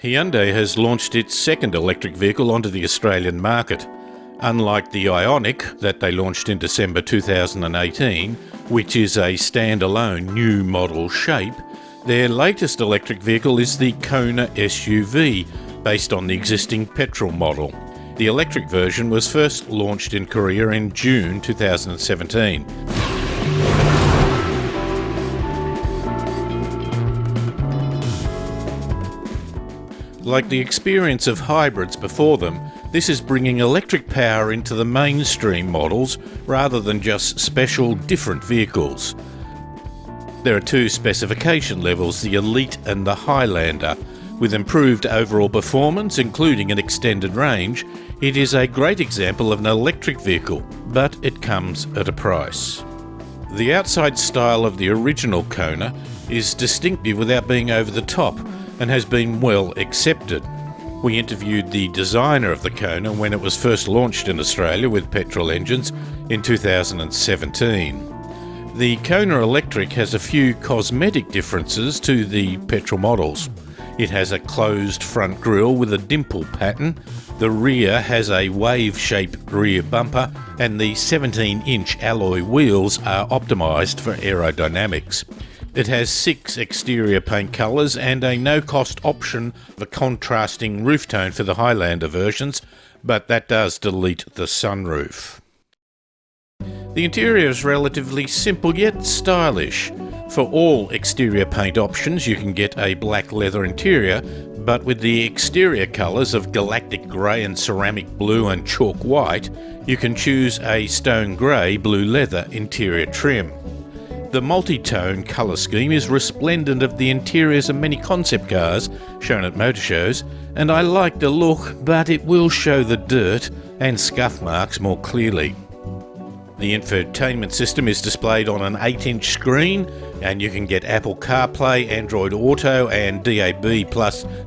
Hyundai has launched its second electric vehicle onto the Australian market. Unlike the Ioniq that they launched in December 2018, which is a standalone new model shape, their latest electric vehicle is the Kona SUV, based on the existing petrol model. The electric version was first launched in Korea in June 2017. Like the experience of hybrids before them, this is bringing electric power into the mainstream models rather than just special different vehicles. There are two specification levels, the Elite and the Highlander. With improved overall performance, including an extended range, it is a great example of an electric vehicle, but it comes at a price. The outside style of the original Kona is distinctive without being over the top, and has been well accepted. We interviewed the designer of the Kona when it was first launched in Australia with petrol engines in 2017. The Kona Electric has a few cosmetic differences to the petrol models. It has a closed front grille with a dimple pattern, the rear has a wave-shaped rear bumper, and the 17-inch alloy wheels are optimised for aerodynamics. It has 6 exterior paint colours and a no-cost option of a contrasting roof tone for the Highlander versions, but that does delete the sunroof. The interior is relatively simple yet stylish. For all exterior paint options you can get a black leather interior, but with the exterior colours of galactic grey and ceramic blue and chalk white, you can choose a stone grey blue leather interior trim. The multi-tone colour scheme is resplendent of the interiors of many concept cars shown at motor shows, and I like the look, but it will show the dirt and scuff marks more clearly. The infotainment system is displayed on an 8-inch screen, and you can get Apple CarPlay, Android Auto and DAB+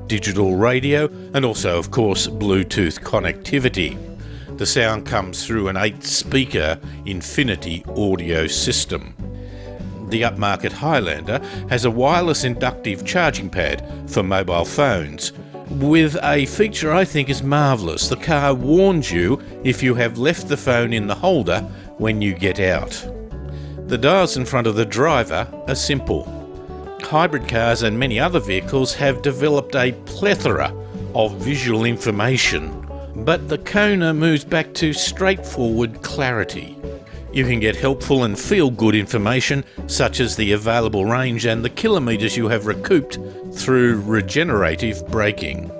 digital radio, and also of course Bluetooth connectivity. The sound comes through an 8-speaker Infinity audio system. The upmarket Highlander has a wireless inductive charging pad for mobile phones, with a feature I think is marvellous. The car warns you if you have left the phone in the holder when you get out. The dials in front of the driver are simple. Hybrid cars and many other vehicles have developed a plethora of visual information, but the Kona moves back to straightforward clarity. You can get helpful and feel-good information such as the available range and the kilometres you have recouped through regenerative braking.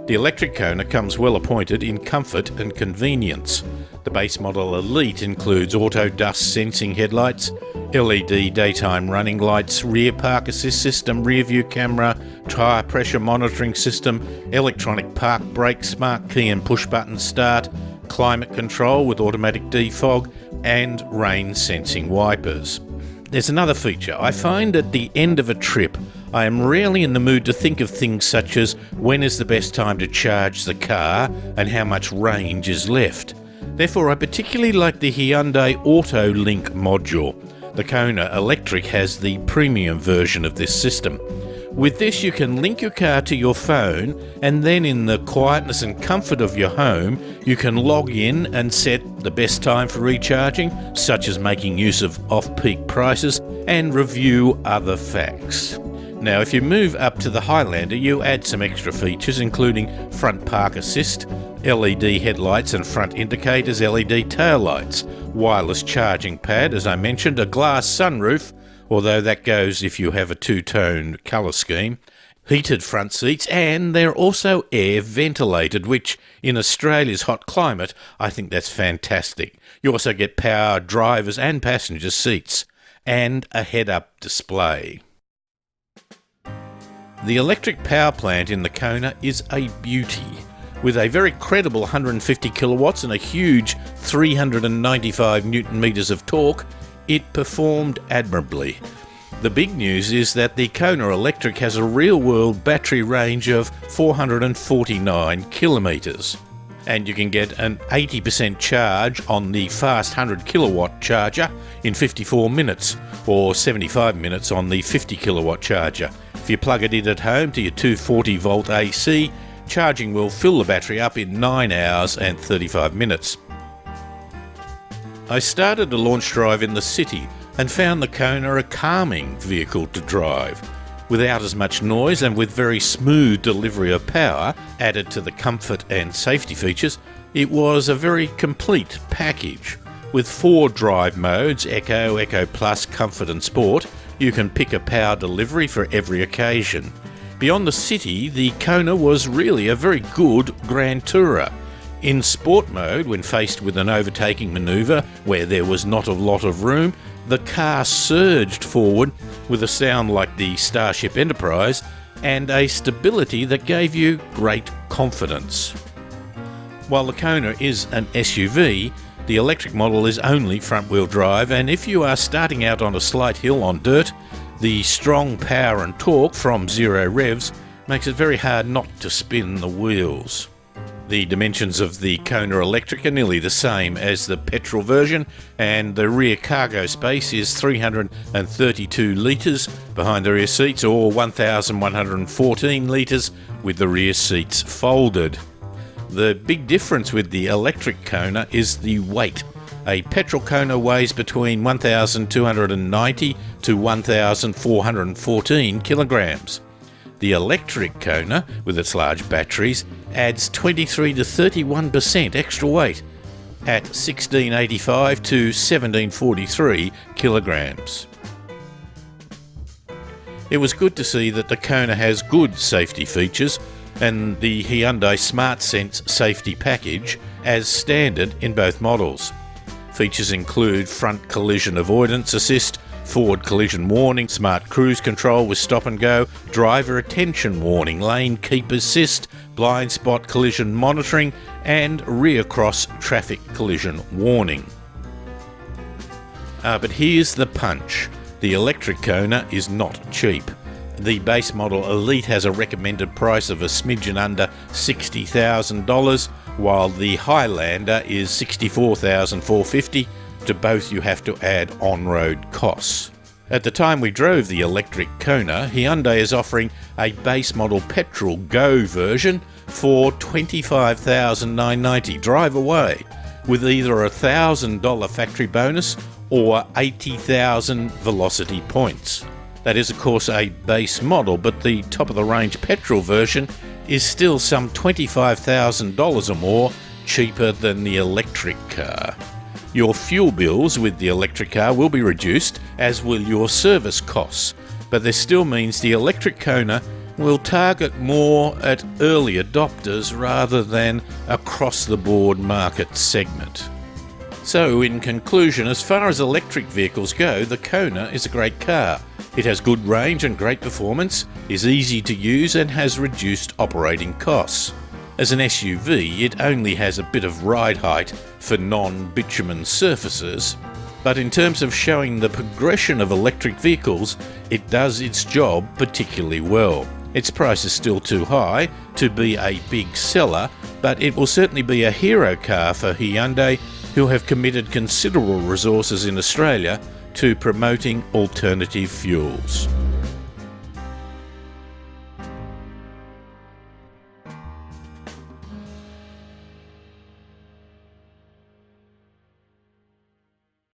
The electric Kona comes well appointed in comfort and convenience. The base model Elite includes auto dust sensing headlights, LED daytime running lights, rear park assist system, rear view camera, tyre pressure monitoring system, electronic park brake, smart key and push button start, climate control with automatic defog, and rain sensing wipers. There's another feature. I find at the end of a trip I am rarely in the mood to think of things such as when is the best time to charge the car and how much range is left. Therefore, I particularly like the Hyundai Auto Link module. The Kona Electric has the premium version of this system. With this you can link your car to your phone, and then in the quietness and comfort of your home you can log in and set the best time for recharging, such as making use of off-peak prices, and review other facts. Now if you move up to the Highlander you add some extra features including front park assist, LED headlights and front indicators, LED taillights, wireless charging pad as I mentioned, a glass sunroof, although that goes if you have a two-tone colour scheme, heated front seats, and they're also air ventilated, which in Australia's hot climate I think that's fantastic. You also get power drivers and passenger seats, and a head-up display. The electric power plant in the Kona is a beauty. With a very credible 150 kilowatts and a huge 395 newton meters of torque, it performed admirably. The big news is that the Kona Electric has a real-world battery range of 449 kilometres, and you can get an 80% charge on the fast 100 kilowatt charger in 54 minutes, or 75 minutes on the 50 kilowatt charger. If you plug it in at home to your 240 volt AC, charging will fill the battery up in 9 hours and 35 minutes. I started a launch drive in the city and found the Kona a calming vehicle to drive. Without as much noise and with very smooth delivery of power added to the comfort and safety features, it was a very complete package. With 4 drive modes, Eco, Eco Plus, Comfort and Sport, you can pick a power delivery for every occasion. Beyond the city, the Kona was really a very good grand tourer. In Sport mode, when faced with an overtaking manoeuvre where there was not a lot of room, the car surged forward with a sound like the Starship Enterprise and a stability that gave you great confidence. While the Kona is an SUV, the electric model is only front-wheel drive, and if you are starting out on a slight hill on dirt, the strong power and torque from 0 revs makes it very hard not to spin the wheels. The dimensions of the Kona Electric are nearly the same as the petrol version, and the rear cargo space is 332 litres behind the rear seats, or 1,114 litres with the rear seats folded. The big difference with the electric Kona is the weight. A petrol Kona weighs between 1,290 to 1,414 kilograms. The electric Kona, with its large batteries, adds 23 to 31% extra weight at 1,685 to 1,743 kilograms. It was good to see that the Kona has good safety features, and the Hyundai Smart Sense safety package as standard in both models. Features include front collision avoidance assist, forward collision warning, smart cruise control with stop and go, driver attention warning, lane keep assist, blind spot collision monitoring, and rear cross traffic collision warning. But here's the punch. The electric Kona is not cheap. The base model Elite has a recommended price of a smidgen under $60,000, while the Highlander is $64,450. To both you have to add on-road costs. At the time we drove the electric Kona, Hyundai is offering a base model petrol Go version for $25,990 drive away, with either a $1,000 factory bonus or 80,000 velocity points. That is, of course, a base model, but the top-of-the-range petrol version is still some $25,000 or more cheaper than the electric car. Your fuel bills with the electric car will be reduced, as will your service costs, but this still means the electric Kona will target more at early adopters rather than across-the-board market segment. So, in conclusion, as far as electric vehicles go, the Kona is a great car. It has good range and great performance, is easy to use and has reduced operating costs. As an SUV, it only has a bit of ride height for non-bitumen surfaces, but in terms of showing the progression of electric vehicles, it does its job particularly well. Its price is still too high to be a big seller, but it will certainly be a hero car for Hyundai, who have committed considerable resources in Australia to promoting alternative fuels.